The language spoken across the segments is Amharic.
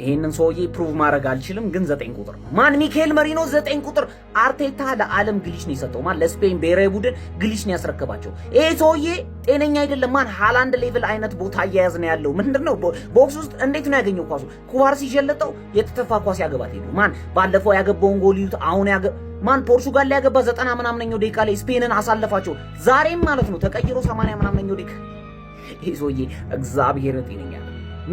ይሄንን ሰውዬ ፕሩቭ ማድረግ አልችልም ግን 9 ቁጥር ነው ማን ሚካኤል መሪኖ 9 ቁጥር አርቴታ ለዓለም ግሊች ነው የሰጠው ማን ለስፔን ብሔራዊ ቡድን ግሊች ነው ያስረከባቸው ይሄ ሰውዬ ጤነኛ አይደለም ማን ሃላንድ ሌቭል አይነት ቦታ ያያዝ ነው ያለው ምንድነው ቦክስ ውስጥ እንዴት ነው ያገኘው ኳሱ ኩባርሲ ጀለጠው የተተፋ ኳስ ያገባት ሄዱ ማን ባለፈው ያገባውን ጎል ይዩት አሁን ማን ፖርቹጋል ላይ ያገባ 90 ምናምነኛው ደቂቃ ላይ ስፔንን አሳለፋቸው ዛሬም ማለት ነው ተቀይሮ 80 ምናምነኛው ደቂቃ ይሄ ሰውዬ እግዚአብሔር ጤነኛ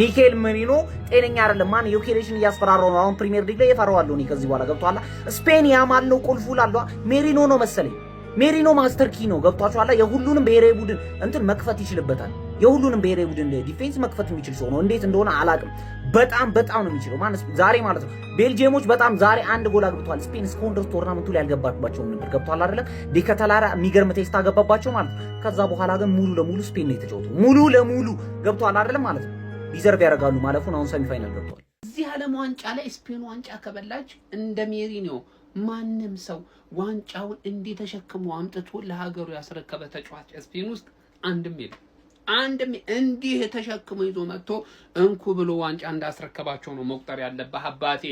ሚካኤል መሪኖ ጤነኛ አይደለም ማን ዩኬሬሽን ያስፈራራው ነው አሁን ፕሪሚየር ሊግ ላይ የፈራዋለው ነው ከዚህ በኋላ ገብቷላ ስፔን ያማል ነው ቁልፉ ላለው ሜሪኖ ነው መሰለኝ ሜሪኖ ማስተር ኪ ነው ገብቷቸዋል የሁሉንም ብሔራዊ ቡድን እንትን መክፈት ይችላልበታል የሁሉንም ብሔራዊ ቡድን ዲፌንስ መክፈት የሚችል ሰው ነው እንዴት እንደሆነ አላቅም በጣም ነው የሚችለው ማን ዛሬ ማለት ነው ቤልጂየሞች በጣም ዛሬ አንድ ጎል አግብተዋል ስፔን እስካሁን ድረስ ቶርናመንቱ ላይ ያልገባባቸው ነበር ገብቷል አይደለም ዲከተላራ የሚገርም ቴስት አገባባቸው ማለት ከዛ በኋላ ግን ሙሉ ለሙሉ ስፔን ነው የተጫወተው ሙሉ ለሙሉ ገብቷል አይደለም ማለት ነው ዲዘርቭ ያደርጋሉ ማለፉን አሁን ሰሚ ፋይናል ገብቷል እዚህ ዓለም ዋንጫ ላይ ስፔን ዋንጫ ከበላች እንደ ሜሪኖ ማንም ሰው ዋንጫውን እንዴት ተሸክሞ አምጥቶ ለሀገሩ ያስረከበ ተጫዋች ስፔን ውስጥ አንድም እንዲህ ተሸክሞ ይዞ መጥቶ እንኩ ብሎ ዋንጫ እንዳስረከባቸው ነው መቁጠር ያለበት አባቴ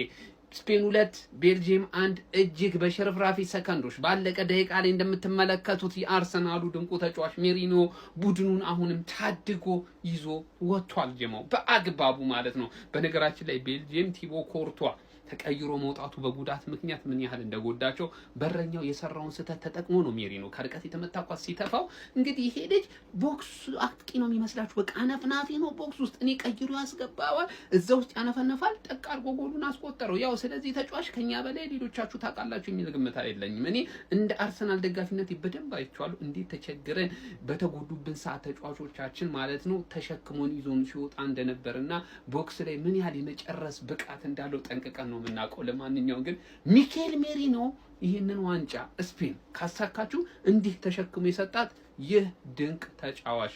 ስፔን 2 ቤልጂየም 1 እጅግ በሽርፍራፊ ሰከንዶች ባለቀ ደቂቃ ላይ እንደምትመለከቱት የአርሰናሉ ድንቁ ተጫዋች ሜሪኖ ቡድኑን አሁንም ታድጎ ይዞ ወጥቷል ጀማው በአግባቡ ማለት ነው በነገራችን ላይ ቤልጂየም ቲቦ ኮርቷ ተቀይሮ መውጣቱ በጉዳት ምክንያት ምን ያህል እንደጎዳቸው በረኛው የሰራውን ስህተት ተጠቅሞ ነው ሜሪኖ ከርቀት የተመታኳስ ሲተፋው እንግዲህ ይሄ ልጅ ቦክስ አጥቂ ነው የሚመስላችሁ በቃ አነፍናፊ ነው ቦክስ ውስጥ እኔ ቀይሮ ያስገባዋል እዛ ውስጥ ያነፈነፋል ጠቅ አድርጎ ጎሉን አስቆጠረው ያው ስለዚህ ተጫዋች ከኛ በላይ ሌሎቻችሁ ታውቃላችሁ የሚል ግምት አይደለኝም እኔ እንደ አርሰናል ደጋፊነት በደንብ አይቻለሁ እንዴት ተቸግረን በተጎዱብን ሰዓት ተጫዋቾቻችን ማለት ነው ተሸክሞን ይዞን ሲወጣ እንደነበርና ቦክስ ላይ ምን ያህል የመጨረስ ብቃት እንዳለው ጠንቅቀን ነው ምናቀው ለማንኛውም ግን ሚካኤል ሜሪኖ ይሄንን ዋንጫ ስፔን ካሳካችሁ እንዲህ ተሸክሞ የሰጣት ይህ ድንቅ ተጫዋች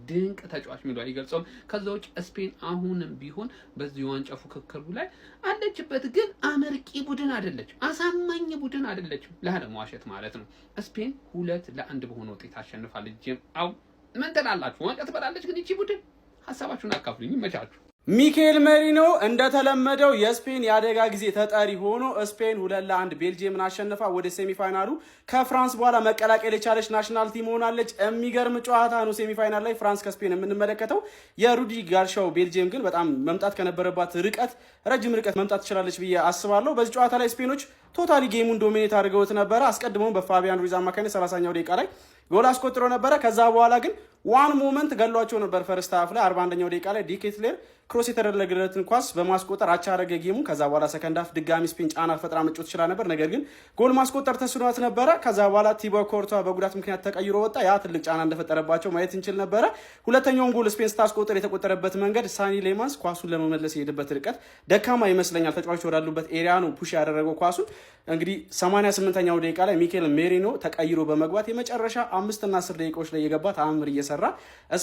ድንቅ ተጫዋች ሚለው አይገልጸውም ከዛው ስፔን አሁንም ቢሆን በዚህ ዋንጫ ፉክክሩ ላይ አለችበት ግን አመርቂ ቡድን አይደለች አሳማኝ ቡድን አይደለች ለሃለማዋሸት ማለት ነው ስፔን 2-1 በሆነ ውጤት አሸንፋለች ጀምአው ምን ትላላችሁ ዋንጫ ትበላለች ግን እቺ ቡድን ሐሳባችሁን አካፍሉኝ ይመቻችሁ ሚካኤል መሪኖ እንደተለመደው የስፔን ያደጋ ጊዜ ተጠሪ ሆኖ ስፔን 2-1 ቤልጂየምን አሸንፋ ወደ ሴሚፋይናሉ ከፍራንስ በኋላ መቀላቀል የቻለች ናሽናል ቲም ሆናለች የሚገርም ጨዋታ ነው ሴሚፋይናል ላይ ፍራንስ ከስፔን የምንመለከተው የሩዲ ጋርሻው ቤልጂየም ግን በጣም መምጣት ከነበረባት ርቀት ረጅም ርቀት መምጣት ትችላለች ብዬ አስባለሁ በዚህ ጨዋታ ላይ ስፔኖች ቶታሊ ጌሙን ዶሚኔት አድርገውት ነበር አስቀድሞም በፋቢያን ሩይዝ አማካኝነት 30ኛው ደቂቃ ላይ ጎል አስቆጥሮ ነበር ከዛ በኋላ ግን ዋን ሞመንት ገሏቸው ነበር ፈርስት ሃፍ ላይ 41ኛው ደቂቃ ላይ ዲኬትሌር ክሮስ የተደረገለትን ኳስ በማስቆጠር አቻ አረገ ጌሙ ከዛ በኋላ ሰከንድ ሃፍ ድጋሚ ስፔን ጫና ፈጥራ መጫወት ይችላል ነበር ነገር ግን ጎል ማስቆጠር ተስኗት ነበር ከዛ በኋላ ቲቦ ኮርቷ በጉዳት ምክንያት ተቀይሮ ወጣ ያ ትልቅ ጫና እንደፈጠረባቸው ማየት እንችል ነበር ሁለተኛውን ጎል ስፔን ስታስቆጠር የተቆጠረበት መንገድ ሳኒ ሌማንስ ኳሱን ለመመለስ የሄደበት ርቀት ደካማ ይመስለኛል ተጫዋቾች ወዳሉበት ኤሪያ ነው ፑሽ ያደረገው ኳሱን እንግዲህ 88ኛው ደቂቃ ላይ ሚካኤል ሜሪኖ ተቀይሮ በመግባት የመጨረሻ 5 እና 10 ደቂቃዎች ላይ የገባ ተአምር እየሰራ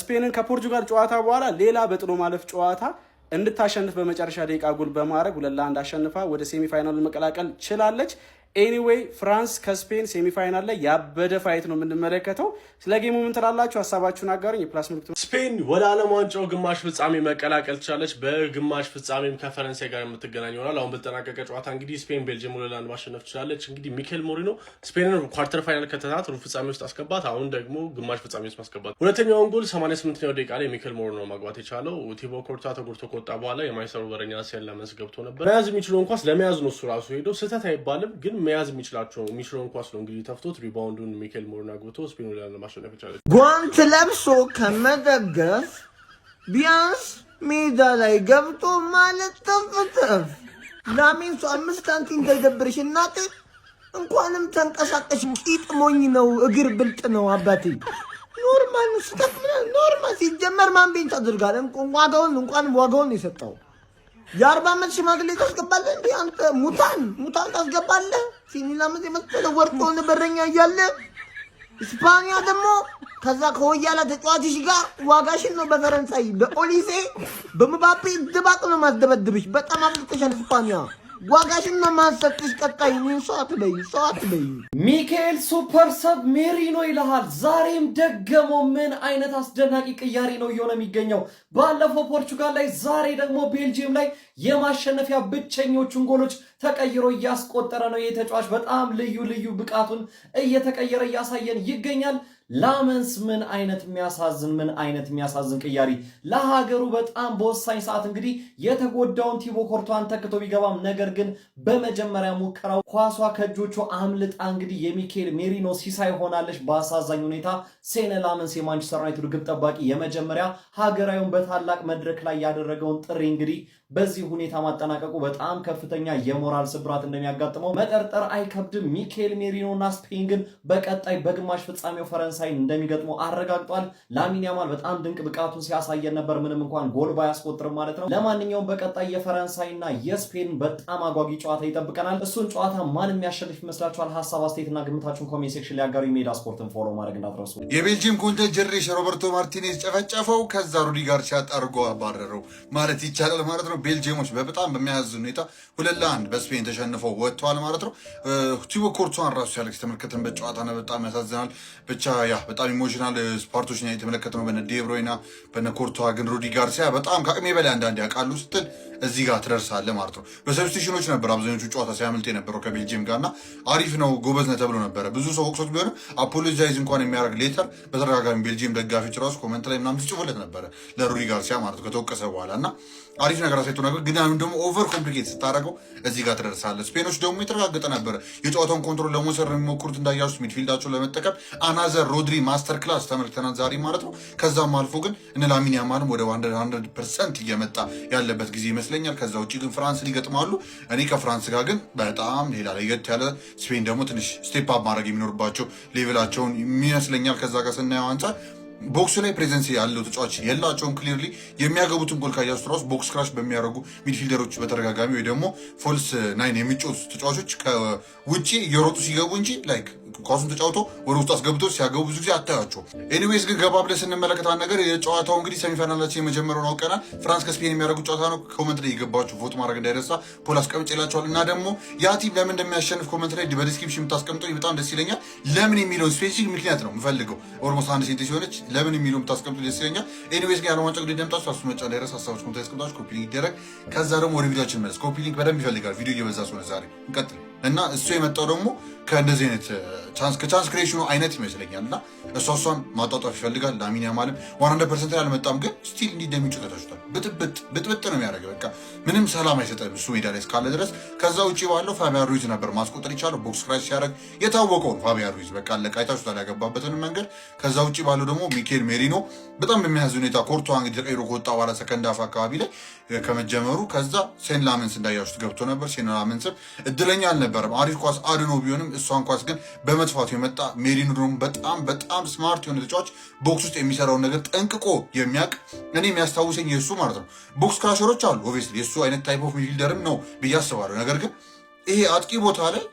ስፔንን ከፖርቹጋል ጨዋታ በኋላ ሌላ በጥሎ ማለፍ ጨዋታ እንድታሸንፍ በመጨረሻ ደቂቃ ጎል በማድረግ 2-1 አሸንፋ ወደ ሴሚፋይናሉ መቀላቀል ችላለች ኤኒዌይ ፍራንስ ከስፔን ሴሚፋይናል ላይ ያበደ ፋይት ነው የምንመለከተው ስለ ጌሙ ምን ትላላችሁ ሐሳባችሁን አጋሩኝ የፕላስ ምልክቱ ስፔን ወደ ዓለም ዋንጫው ግማሽ ፍጻሜ መቀላቀል ቻለች በግማሽ ፍጻሜም ከፈረንሳይ ጋር የምትገናኝ ይሆናል አሁን በተጠናቀቀ ጨዋታ እንግዲህ ስፔን ቤልጂየም 2-1 ማሸነፍ ቻለች እንግዲህ ሚካኤል ሞሪኖ ስፔንን ኳርተር ፋይናል ከተታት ሩብ ፍጻሜ ውስጥ አስገባት አሁን ደግሞ ግማሽ ፍጻሜ ውስጥ ማስገባት ሁለተኛውን ጎል 88ኛው ደቂቃ ላይ ሚካኤል ሞሪኖ ማግባት የቻለው ቲቦ ኮርቷ ተጎድቶ ከወጣ በኋላ የማይሰሩ በረኛ ሲያል ለመስ ገብቶ ነበር መያዝ የሚችለውን ኳስ ለመያዝ ነው እሱ ራሱ ሄዶ ስህተት አይባልም ግን መያዝ የሚችላቸው ሚሽሮን ኳስ ነው እንግዲህ ተፍቶት ሪባውንዱን ሚካኤል ሞሪኖ አግብቶ ስፔን ወደ ማሸነፍ ይችላል ጓንት ለብሶ ከመደገፍ ቢያንስ ሜዳ ላይ ገብቶ ማለት ተፍተፍ ላሚን 5 ሳንቲም እንዳይደብርሽ እናቴ እንኳንም ተንቀሳቀሽ ቂጥ ሞኝ ነው እግር ብልጥ ነው አባቴ ኖርማል ስታፍ ኖርማል ሲጀመር ማን ቤንች አድርጋል እንኳን ዋጋውን የሰጠው የ40 ዓመት ሽማግሌ ታስገባለህ እንዴ አንተ ሙታን ታስገባለህ ሲኒላም የመሰለ ወርቶን በረኛ እያለ እስፓኒያ ደግሞ ከዛ ከወያላ ተጫዋችሽ ጋር ዋጋሽን ነው በፈረንሳይ በኦሊሴ በምባፔ ድባቅ ነው ማስደበድብሽ በጣም አፍጥተሻል እስፓኒያ ዋጋሽን ነው ማሰጥሽ። ቀጣይ ምን ሰዓት በይ ሚካኤል ሱፐር ሰብ ሜሪኖ ይልሃል። ዛሬም ደገሞ ምን አይነት አስደናቂ ቅያሪ ነው እየሆነ የሚገኘው። ባለፈው ፖርቹጋል ላይ፣ ዛሬ ደግሞ ቤልጂየም ላይ የማሸነፊያ ብቸኞቹን ጎሎች ተቀይሮ እያስቆጠረ ነው። የተጫዋች በጣም ልዩ ብቃቱን እየተቀየረ እያሳየን ይገኛል። ላመንስ ምን አይነት የሚያሳዝን ቅያሪ ለሀገሩ በጣም በወሳኝ ሰዓት እንግዲህ የተጎዳውን ቲቦ ኮርቷን ተክቶ ቢገባም ነገር ግን በመጀመሪያ ሙከራው ኳሷ ከእጆቹ አምልጣ እንግዲህ የሚካኤል ሜሪኖ ሲሳይ ሆናለች። በአሳዛኝ ሁኔታ ሴነ ላመንስ የማንቸስተር ዩናይትድ ግብ ጠባቂ የመጀመሪያ ሀገራዊውን በታላቅ መድረክ ላይ ያደረገውን ጥሪ እንግዲህ በዚህ ሁኔታ ማጠናቀቁ በጣም ከፍተኛ የሞራል ስብራት እንደሚያጋጥመው መጠርጠር አይከብድም። ሚካኤል ሜሪኖ እና ስፔን ግን በቀጣይ በግማሽ ፍጻሜው ፈረንሳይን እንደሚገጥሙ አረጋግጧል። ላሚን ያማል በጣም ድንቅ ብቃቱን ሲያሳየን ነበር፣ ምንም እንኳን ጎል ባያስቆጥርም ማለት ነው። ለማንኛውም በቀጣይ የፈረንሳይና የስፔን በጣም አጓጊ ጨዋታ ይጠብቀናል። እሱን ጨዋታ ማን የሚያሸንፍ ይመስላችኋል? ሀሳብ አስተያየትና ግምታችሁን ኮሜንት ሴክሽን ላይ አጋሩ። ሜዳ ስፖርትን ፎሎ ማድረግ እንዳትረሱ። የቤልጂየም ኮንቴ ጀሬሽ ሮበርቶ ማርቲኔዝ ጨፈጨፈው፣ ከዛ ሩዲ ጋርሲያ ጠርጎ አባረረው ማለት ይቻላል ማለት ነው። ቤልጂየሞች በጣም በሚያሳዝን ሁኔታ 2-1 በስፔን ተሸንፈው ወጥተዋል ማለት ነው። ቲቦ ኮርቷን ራሱ ሲያለቅስ የተመለከተንበት ጨዋታ ነው። በጣም ያሳዝናል። ብቻ በጣም ኢሞሽናል ስፓርቶች ነው የተመለከትነው በነ ዴብሮይና በነ ኮርቷ። ግን ሩዲ ጋርሲያ በጣም ከአቅሜ በላይ አንዳንድ ያውቃሉ ስትል እዚህ ጋር ትደርሳለህ ማለት ነው። በሰብስቲሽኖች ነበር አብዛኞቹ ጨዋታ ሲያመልጥ የነበረው ከቤልጂየም ጋርና አሪፍ ነው ጎበዝ ነው ተብሎ ነበረ። ብዙ ሰው ወቅሶት ቢሆንም አፖሎጃይዝ እንኳን የሚያደርግ ሌተር በተደጋጋሚ ቤልጂየም ደጋፊዎች ራሱ ኮመንት ላይ ምናምን ሲጽፉለት ነበረ ለሩዲ ጋርሲያ ማለት ነው ከተወቀሰ በኋላ እና አሪፍ ነገር አሳይቶ ነበር። ግን አሁን ደግሞ ኦቨር ኮምፕሊኬት ስታደርገው እዚህ ጋር ትደርሳለህ። ስፔኖች ደግሞ የተረጋገጠ ነበረ የጨዋታውን ኮንትሮል ለመውሰድ የሚሞክሩት እንዳያሱት ሚድፊልዳቸውን ለመጠቀም አናዘር ሮድሪ ማስተር ክላስ ተመልክተናል ዛሬ ማለት ነው። ከዛም አልፎ ግን እነ ላሚን ያማልም ወደ 100% እየመጣ ያለበት ጊዜ ይመስለኛል። ከዛ ውጭ ግን ፍራንስን ይገጥማሉ። እኔ ከፍራንስ ጋር ግን በጣም ሌላ ለየት ያለ፣ ስፔን ደግሞ ትንሽ ስቴፕ አፕ ማድረግ የሚኖርባቸው ሌቭላቸውን ይመስለኛል። ከዛ ጋር ስናየው አንጻር ቦክሱ ላይ ፕሬዘንስ ያለው ተጫዋች የላቸውም። ክሊርሊ የሚያገቡትን ጎል ካያሱ ራሱ ቦክስ ክራሽ በሚያደርጉ ሚድፊልደሮች በተደጋጋሚ ወይ ደግሞ ፎልስ ናይን የሚጫወቱ ተጫዋቾች ከውጭ እየሮጡ ሲገቡ እንጂ ላይክ ኳሱን ተጫውቶ ወደ ውስጥ አስገብቶ ሲያገቡ ብዙ ጊዜ አታያቸው። ኤኒዌይስ ግን ገባ ብለን ስንመለከታት ነገር የጨዋታው እንግዲህ ሰሚፋይናላችን የመጀመሪያውን አውቀናል። ፍራንስ ከስፔን የሚያደርጉት ጨዋታ ነው። ኮመንት ላይ የገባችሁ ቮት ማድረግ እንዳይረሳ ፖል አስቀምጬላችኋል። እና ደግሞ ያ ቲም ለምን እንደሚያሸንፍ ኮመንት ላይ በዲስክሪፕሽን የምታስቀምጠው በጣም ደስ ይለኛል። ለምን የሚለውን ስፔሲፊክ ምክንያት ነው የምፈልገው። ኦልሞስት አንድ ሴንቴንስ ሲሆነች ለምን የሚለው የምታስቀምጡ ደስ ይለኛል። ኤኒዌይስ ግን ያለማጫ ጉዳይ ደምጣችሁ አሱ መጫ ላይ ረሳ ሀሳቦች ኮመንት ያስቀምጣችሁ ኮፒ ሊንክ ይደረግ። ከዛ ደግሞ ወደ ቪዲዮችን መለስ። ኮፒ ሊንክ በደንብ ይፈልጋል ቪዲዮ እየበዛ ስለሆነ ዛሬ እንቀጥል እና እሱ የመጣው ደግሞ ከእንደዚህ አይነት ከቻንስ ክሬሽኑ አይነት ይመስለኛል እና እሷን ማጣጣፍ ይፈልጋል። ላሚን ያማልም 100% አልመጣም፣ ግን ስቲል እንዲህ እንደሚጫወት ተሽቷል። ብጥብጥ ነው የሚያደርገው። በቃ ምንም ሰላም አይሰጠም እሱ ሜዳ ላይ እስካለ ድረስ። ከዛ ውጭ ባለው ፋቢያን ሩይዝ ነበር ማስቆጠር ይቻለው። ቦክስ ክራሽ ሲያደርግ የታወቀውን ፋቢያን ሩይዝ በቃ አለቃ አይታችሁታል ያገባበትን መንገድ። ከዛ ውጭ ባለው ደግሞ ሚካኤል ሜሪኖ በጣም በሚያሳዝን ሁኔታ ኮርቷ እንግዲህ ተቀይሮ ከወጣ በኋላ ሰከንድ ሃፍ አካባቢ ላይ ከመጀመሩ ከዛ ሴን ላመንስ እንዳያችሁት ገብቶ ነበር። ሴን ላመንስም እድለኛ አልነበረም። አሪፍ ኳስ አድኖ ቢሆንም እሷን ኳስ ግን በመጥፋቱ የመጣ ሜሪኖ ደግሞ በጣም ስማርት የሆነ ተጫዋች ቦክስ ውስጥ የሚሰራውን ነገር ጠንቅቆ የሚያውቅ እኔ የሚያስታውሰኝ የእሱ ማለት ነው። ቦክስ ክራሸሮች አሉ ኦብቪየስሊ የእሱ አይነት ታይፕ ኦፍ ሚድፊልደርም ነው ብዬ አስባለሁ። ነገር ግን ይሄ አጥቂ ቦታ ላይ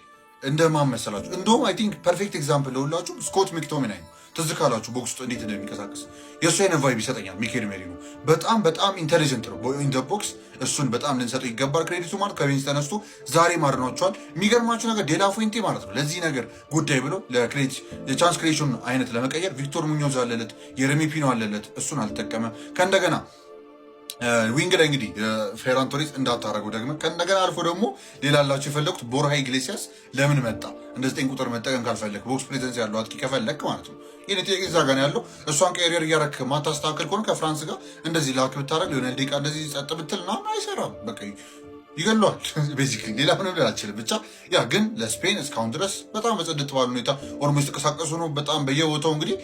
እንደማን መሰላችሁ? እንደውም አይ ቲንክ ፐርፌክት ኤግዛምፕል ለሁላችሁ ስኮት ማክቶሚናይ ነው። ትዝ ካላችሁ ቦክስ ውስጥ እንዴት እንደሚንቀሳቀስ የእሱ አይነት ቫይብ ይሰጠኛል። ሚካኤል ሜሪኖ በጣም ኢንቴሊጀንት ነው ኢን ዘ ቦክስ። እሱን በጣም ልንሰጠው ይገባል ክሬዲቱ ማለት ከቤንች ተነስቶ ዛሬ ማድኗቸዋል። የሚገርማችሁ ነገር ዴላ ፉንቴ ማለት ነው ለዚህ ነገር ጉዳይ ብሎ የቻንስ ክሬሽን አይነት ለመቀየር ቪክቶር ሙኞዝ አለለት፣ የሬሚ ፒኖ አለለት፣ እሱን አልተጠቀመም። ከእንደገና ዊንግ ላይ እንግዲህ ፌራን ቶሬስ እንዳታረገው ደግሞ ከእንደገና አልፎ ደግሞ ሌላ ላቸው የፈለጉት ቦርሃ ኢግሌሲያስ ለምን መጣ? እንደ 9 ቁጥር መጠቀም ካልፈለግ ቦክስ ፕሬዘንስ ያለው አጥቂ ከፈለግ ማለት ነው። ይሄን እዛ ጋር ያለው እሷን ቀሪየር እያረክ ማታስተካከል ከሆነ ከፍራንስ ጋር እንደዚህ ላክ ብታረግ ሊሆነ ደቂቃ እንደዚህ ጸጥ ብትል ና አይሰራም። በቃ ይገለዋል። ቤዚክሊ ሌላ ምንም ልል አልችልም። ብቻ ያ ግን ለስፔን እስካሁን ድረስ በጣም በጽድት ባሉ ሁኔታ ኦልሞስት ተንቀሳቀሱ ነው። በጣም በየቦታው እንግዲህ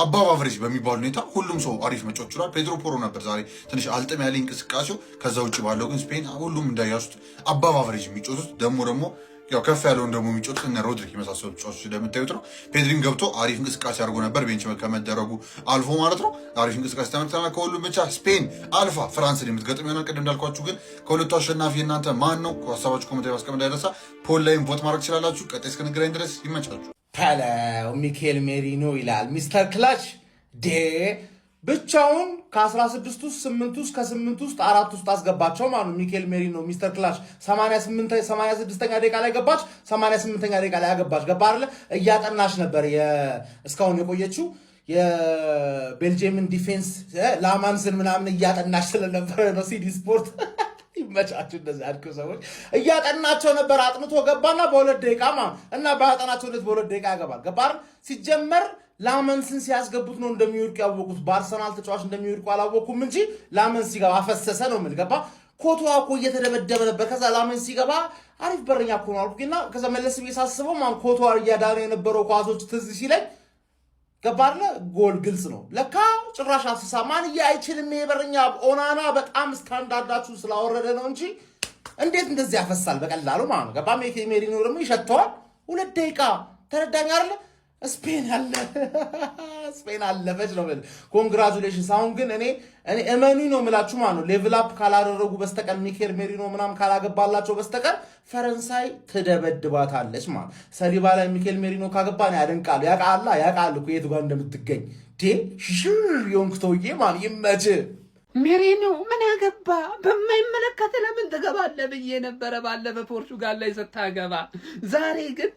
አባብ አቨሬጅ በሚባል ሁኔታ ሁሉም ሰው አሪፍ መጫወት ችሏል። ፔድሮ ፖሮ ነበር ዛሬ ትንሽ አልጥም ያለ እንቅስቃሴው። ከዛ ውጭ ባለው ግን ስፔን ሁሉም እንዳያሱት አባብ አቨሬጅ የሚጫወቱት ደግሞ ያው ከፍ ያለውን ደግሞ የሚጫወቱት እነ ሮድሪክ የመሳሰሉ ተጫዋቾች እንደምታዩት ነው። ፔድሪም ገብቶ አሪፍ እንቅስቃሴ አድርጎ ነበር ቤንች ከመደረጉ አልፎ ማለት ነው። አሪፍ እንቅስቃሴ ተመልክተናል። ከሁሉም ብቻ ስፔን አልፋ ፍራንስን የምትገጥም ይሆናል። ቅድም እንዳልኳችሁ ግን ከሁለቱ አሸናፊ እናንተ ማን ነው? ሀሳባችሁ ኮሜንት ላይ ማስቀመጥ እንዳይረሳ። ፖል ላይም ቮት ማድረግ ትችላላችሁ። ቀጣይ እስክንገናኝ ድረስ ይመቻችሁ። ሚካኤል ሜሪኖ ይላል ሚስተር ክላች ብቻውን ከ16 ውስጥ 8 ውስጥ ከ8 ውስጥ 4 ውስጥ አስገባቸው ማለት ነው። ሚኬል ሜሪኖ ሚስተር ክላሽ 86ኛ ደቂቃ ላይ ገባች፣ 88ኛ ደቂቃ ላይ አገባች። ገባ አይደለ? እያጠናሽ ነበር እስካሁን የቆየችው የቤልጂየምን ዲፌንስ ላማንስን ምናምን እያጠናሽ ስለነበረ ነው። ሲዲ ስፖርት ይመቻችሁ። እንደዚህ አድርገው ሰዎች እያጠናቸው ነበር። አጥንቶ ገባና በ2 ደቂቃ እና ባያጠናቸው በ2 ደቂቃ ያገባል። ገባ አይደል? ሲጀመር ላመንስን ሲያስገቡት ነው እንደሚወድቁ ያወቁት። በአርሰናል ተጫዋች እንደሚወድቁ አላወኩም እንጂ ላመንስ ሲገባ አፈሰሰ ነው ምን ገባ። ኮቶዋ እኮ እየተደበደበ ነበር። ከዛ ላመንስ ሲገባ አሪፍ በረኛ እኮ ነው አልኩኝና ከዛ መለስ ብዬ ሳስበው ኮቶዋ እያዳነ የነበረው ኳሶች ትዝ ሲለኝ ገባ አይደለ? ጎል ግልጽ ነው ለካ ጭራሽ አፍሳ ማንዬ አይችልም። የበረኛ ኦናና በጣም ስታንዳርዳችሁ ስላወረደ ነው እንጂ እንዴት እንደዚህ ያፈሳል በቀላሉ ማለት ነው። ገባ ሜሪኖ ደግሞ ይሸተዋል። 2 ደቂቃ ተረዳኝ አይደለ? ስፔን አለፈች ነው ብል ኮንግራቹሌሽንስ። አሁን ግን እኔ እመኑ ነው የምላችሁ ማለት ነው ሌቭል አፕ ካላደረጉ በስተቀር ሚኬል ሜሪኖ ምናምን ካላገባላቸው በስተቀር ፈረንሳይ ትደበድባታለች ማለት። ሰሊባ ላይ ሚኬል ሜሪኖ ካገባ ነው ያደንቃሉ። ያውቃል እኮ የቱ ጋር እንደምትገኝ ሽር የሆንክተውዬ ማለት ይመች። ሜሪኖ ምን አገባ? በማይመለከት ለምን ትገባለህ ብዬ ነበረ ባለፈ ፖርቹጋል ላይ ስታገባ። ዛሬ ግን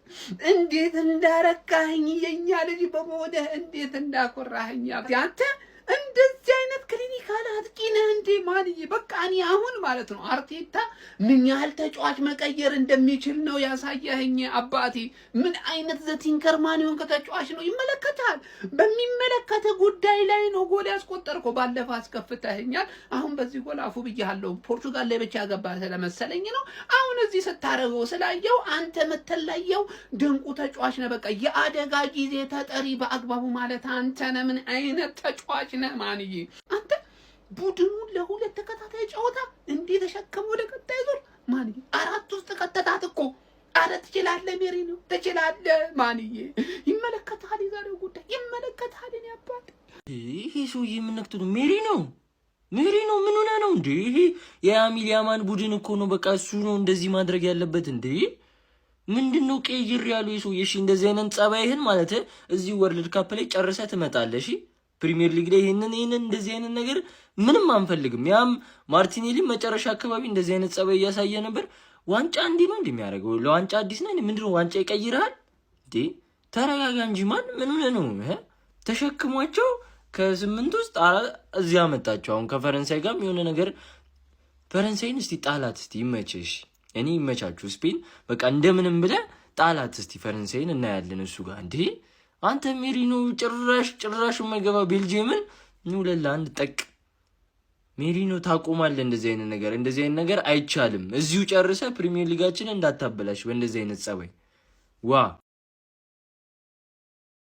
እንዴት እንዳረካኸኝ የኛ ልጅ በመሆንህ እንዴት እንዳኮራኸኝ አንተ። እንደዚህ አይነት ክሊኒካል አጥቂ ነህ እንዴ ማንዬ? በቃ እኔ አሁን ማለት ነው አርቴታ ምን ያህል ተጫዋች መቀየር እንደሚችል ነው ያሳየኸኝ አባቴ። ምን አይነት ዘቲንከር ማን ይሆን ከተጫዋች ነው ይመለከታል። በሚመለከተ ጉዳይ ላይ ነው ጎል ያስቆጠርከው። ባለፈ አስከፍተኸኛል። አሁን በዚህ ጎል አፉ ብያለሁ። ፖርቹጋል ላይ ብቻ ገባ ስለመሰለኝ ነው። አሁን እዚህ ስታረገው ስላየው አንተ የምትለየው ድንቁ ተጫዋች ነህ። በቃ የአደጋ ጊዜ ተጠሪ በአግባቡ ማለት አንተ ነህ። ምን አይነት ተጫዋች ነህ ማንዬ? አንተ ቡድኑን ለ2 ተከታታይ ጨዋታ እንዴት ተሸከመ ወደ ቀጣይ ዙር ማንዬ? 4 ውስጥ ከተታት እኮ። አረ ትችላለህ ሜሪኖ ትችላለህ ማንዬ። ይመለከታል፣ የዛሬው ጉዳይ ይመለከታል። እኔ አባት ይሄ ሰውዬ ምን ነክቶ ነው? ሜሪኖ ምን ሆነ ነው እንዴ? ይሄ የአሚል ያማን ቡድን እኮ ነው። በቃ እሱ ነው እንደዚህ ማድረግ ያለበት እንዴ። ምንድነው ቀይር ያለው የሰውዬ? እሺ እንደዚህ አይነት ጸባይህን ማለት እዚህ ወርልድ ካፕ ላይ ጨርሰህ ትመጣለህ። እሺ ፕሪሚየር ሊግ ላይ ይሄንን እንደዚህ አይነት ነገር ምንም አንፈልግም። ያም ማርቲኔሊ መጨረሻ አካባቢ እንደዚህ አይነት ጸባይ እያሳየ ነበር። ዋንጫ እንዲህ ነው እንደሚያደርገው? ለዋንጫ አዲስ ነህ? ምንድነው ዋንጫ ይቀይራል እንዴ? ተረጋጋ እንጂ ማን ምን ሆነ ነው? ተሸክሟቸው ከ8 ውስጥ እዚህ አመጣቸው። አሁን ከፈረንሳይ ጋርም የሆነ ነገር ፈረንሳይን እስቲ ጣላት እስቲ ይመችሽ። እኔ ይመቻችሁ ስፔን በቃ እንደምንም ብለህ ጣላት እስቲ ፈረንሳይን እናያለን እሱ ጋር እንዴ። አንተ ሜሪኖ ጭራሽ የማይገባ ቤልጂየምን 2-1 ጠቅ። ሜሪኖ ታቆማለህ እንደዚህ አይነት ነገር አይቻልም። እዚሁ ጨርሰህ ፕሪሚየር ሊጋችንን እንዳታበላሽ በእንደዚህ አይነት ጸባይ ዋ